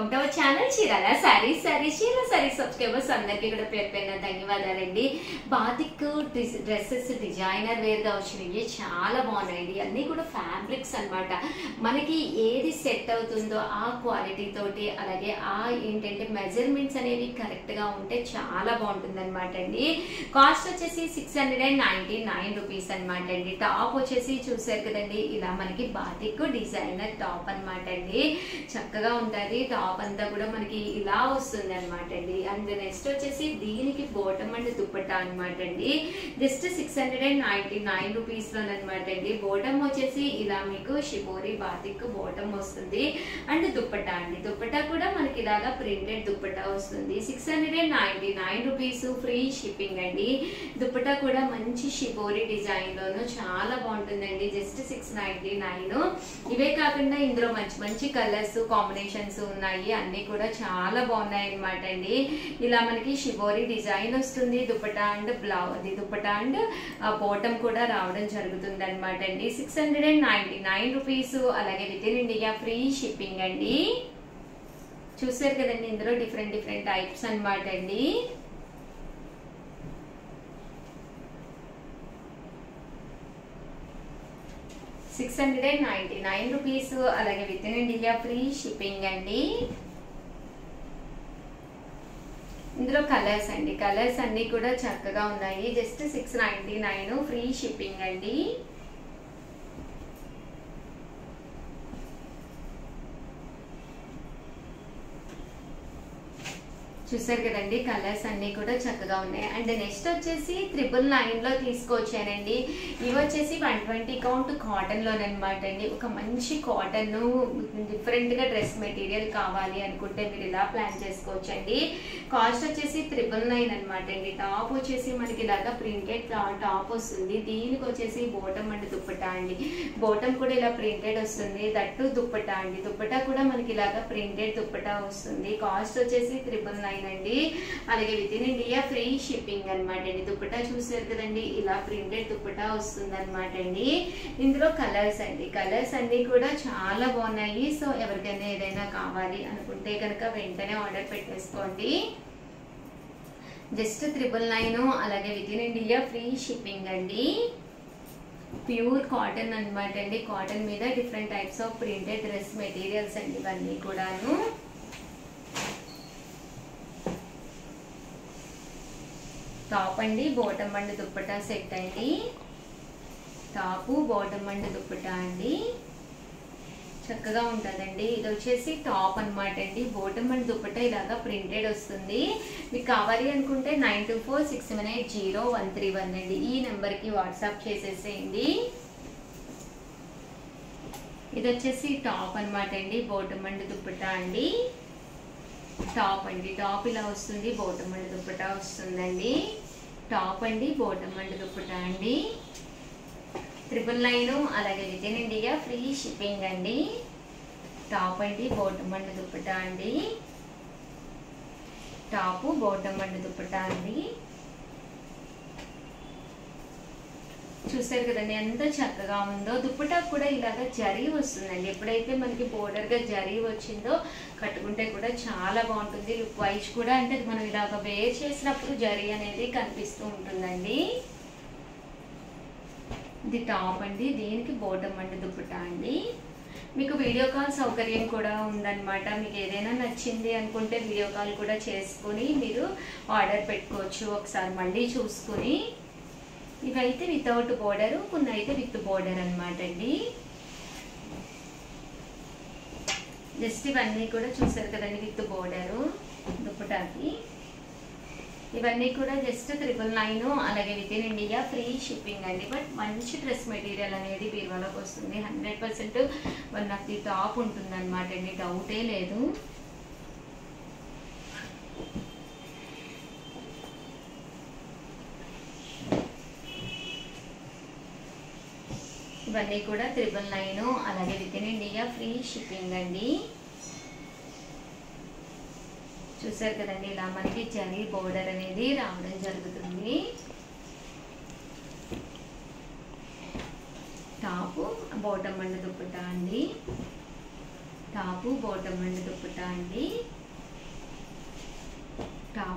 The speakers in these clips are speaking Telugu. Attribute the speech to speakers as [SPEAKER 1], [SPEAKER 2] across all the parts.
[SPEAKER 1] our channel Chirala saris subscribers అందరికీ కూడా పేరు పేరున ధన్యవాదాలండి. బాతిక్ డ్రెస్సెస్ డిజైనర్ వేర్ గా వచ్చినాయి, చాలా బాగున్నాయండి. అన్ని కూడా ఫ్యాబ్రిక్స్ అన్నమాట. మనకి ఏది సెట్ అవుతుందో ఆ క్వాలిటీ తోటి, అలాగే ఆ ఏంటంటే మెజర్మెంట్స్ అనేవి కరెక్ట్ గా ఉంటే చాలా బాగుంటుంది అనమాట అండి. కాస్ట్ వచ్చేసి 699 రూపీస్ అనమాట అండి. టాప్ వచ్చేసి చూసారు కదండి, ఇలా మనకి బాతిక్ డిజైనర్ టాప్ అనమాట అండి. చక్కగా ఉంటుంది. టాప్ అంతా కూడా మనకి ఇలా వస్తుంది అనమాట అండి. అండ్ నెక్స్ట్ వచ్చేసి దీనికి బోటం అండ్ దుప్పట్టా అనమాట అండి. జస్ట్ 699 రూపీస్ లోనమాట అండి. బోటం వచ్చేసి ఇలా మీకు షిబోరి బాతిక్ బోటం వస్తుంది. అండ్ దుప్పట్టా అండి, దుప్పట్టా కూడా మనకి ఇలాగా ప్రింటెడ్ దుప్పట్టా వస్తుంది. 699 రూపీస్, ఫ్రీ షిప్పింగ్ అండి. దుప్పట్టా కూడా మంచి షిబోరి డిజైన్ లోను చాలా బాగుంటుందండి. జస్ట్ 699. ఇవే కాకుండా ఇందులో మంచి మంచి కలర్స్ కాంబినేషన్స్ ఉన్నాయి, అన్ని కూడా చాలా బాగున్నాయి అనమాట అండి. ఇలా మనకి షిబోరి డిజైన్ వస్తుంది. Dupatta and blouse, dupatta and bottom కూడా రావడం జరుగుతుంది అనమాట అండి. 699 రూపీస్, అలాగే with in India free shipping అండి. చూసారు కదండి, ఇందులో డిఫరెంట్ టైప్స్ అనమాట అండి. $699 రూపీస్, అలాగే with in India free shipping అండి. ఇందులో కలర్స్ అండి, కలర్స్ అన్ని కూడా చక్కగా ఉన్నాయి. జస్ట్ 699 ఫ్రీ షిప్పింగ్ అండి. చూసారు కదండి, కలర్స్ అన్ని కూడా చక్కగా ఉన్నాయి. అండ్ నెక్స్ట్ వచ్చేసి 999 లో తీసుకొచ్చానండి. ఇవి వచ్చేసి 120 కౌంట్ కాటన్ లోనమాట అండి. ఒక మంచి కాటన్ డిఫరెంట్ గా డ్రెస్ మెటీరియల్ కావాలి అనుకుంటే మీరు ఇలా ప్లాన్ చేసుకోవచ్చండి. కాస్ట్ వచ్చేసి 999 అనమాట అండి. టాప్ వచ్చేసి మనకి ఇలాగా ప్రింటెడ్ టాప్ వస్తుంది. దీనికి వచ్చేసి బోటం అండ్ దుప్పటా అండి. బోటం కూడా ఇలా ప్రింటెడ్ వస్తుంది, దట్టు దుప్పటా అండి. దుప్పటా కూడా మనకి ఇలాగా ప్రింటెడ్ దుప్పటా వస్తుంది. కాస్ట్ వచ్చేసి 999 అండి. అలాగే with in India free shipping అనమాట అండి. దుప్పటా చూసారు కదండి, ఇలా ప్రింటెడ్ దుప్పటా వస్తుంది అనమాట అండి. ఇందులో కలర్స్ అండి, కలర్స్ అన్ని కూడా చాలా బాగున్నాయి. సో ఎవరికైనా ఏదైనా కావాలి అనుకుంటే కనుక వెంటనే ఆర్డర్ పెట్టేసుకోండి. జస్ట్ 999, అలాగే with in India free shipping అండి. ప్యూర్ కాటన్ అనమాట అండి. కాటన్ మీద different types of printed dress materials అండి ఇవన్నీ కూడాను. టాప్ అండి, బోటం అండ్ దుప్పటా సెట్ అండి. టాపు బోటం అండ్ దుప్పటా అండి, చక్కగా ఉంటుందండి. ఇది వచ్చేసి టాప్ అనమాట అండి. బోటం అండ్ దుప్పటా ఇలాగా ప్రింటెడ్ వస్తుంది. మీకు కావాలి అనుకుంటే 9246780131 అండి. ఈ నెంబర్కి వాట్సాప్ చేసేసేయండి. ఇది వచ్చేసి టాప్ అనమాట అండి. బోటం అండ్ దుప్పటా అండి. టాప్ అండి, టాప్ ఇలా వస్తుంది. బోటం అండ్ దుప్పటా వస్తుందండి. టాప్ అండి, బోటం అండ్ దుప్పటా అండి. 999, అలాగే with in India free shipping అండి. టాప్ అండి, బోటం అండ్ దుప్పటా అండి. టాపు బోటం అండ్ దుప్పటా అండి. చూసారు కదండి ఎంత చక్కగా ఉందో. దుప్పటా కూడా ఇలాగ జరీ వస్తుందండి. ఎప్పుడైతే మనకి బోర్డర్ గా జరీ వచ్చిందో కట్టుకుంటే కూడా చాలా బాగుంటుంది. లుక్ వైజ్ కూడా అంటే మనం ఇలాగ వేర్ చేసినప్పుడు జరీ అనేది కనిపిస్తూ ఉంటుందండి. ఇది టాప్ అండి, దీనికి బోటం అండ్ దుప్పటా అండి. మీకు వీడియో కాల్ సౌకర్యం కూడా ఉందన్నమాట. మీకు ఏదైనా నచ్చింది అనుకుంటే వీడియో కాల్ కూడా చేసుకుని మీరు ఆర్డర్ పెట్టుకోవచ్చు. ఒకసారి మళ్ళీ చూసుకుని. ఇవైతే వితౌట్ బోర్డర్, కొన్ని అయితే విత్ బోర్డర్ అనమాట అండి. జస్ట్ ఇవన్నీ కూడా చూసారు కదండి, విత్ బోర్డరు దుప్పటాకి. ఇవన్నీ కూడా జస్ట్ 999, అలాగే with in India free shipping అండి. బట్ మంచి డ్రెస్ మెటీరియల్ అనేది బీరువాలోకి వస్తుంది. 100% వన్ ఆఫ్ ది టాప్ ఉంటుంది అనమాట అండి, డౌటే లేదు. ఇవన్నీ కూడా 999, అలాగే with in India free shipping అండి. చూసారు కదండి, ఇలా మనకి జరీ బోర్డర్ అనేది రావడం జరుగుతుంది. టాపు బోటం అండ్ దుప్పటా అండి. టాపు బాటమ్ అండ్ దుపట్టా అండి.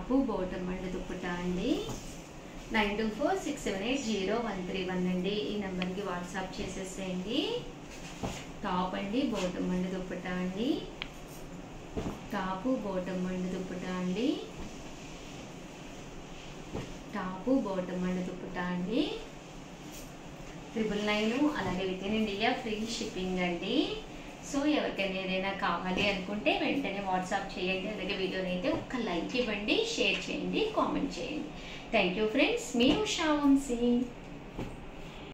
[SPEAKER 1] టాపు బాటమ్ అండ్ దుప్పటా అండి. 9246780131 అండి. ఈ నెంబర్కి వాట్సాప్ చేసేసేయండి. టాప్ అండి, బాటమ్ అండ్ దుప్పటా అండి. టాపు బాటమ్ అండ్ దుప్పటా అండి. టాపు బాటమ్ అండ్ దుప్పటా అండి. 999, అలాగే with in India free shipping అండి. సో ఎవరికైనా ఏదైనా కావాలి అనుకుంటే వెంటనే వాట్సాప్ చేయండి. అలాగే వీడియోని అయితే ఒక్క లైక్ ఇవ్వండి, షేర్ చేయండి, కామెంట్ చేయండి. Thank you friends. మీ ఉషా వంశీ.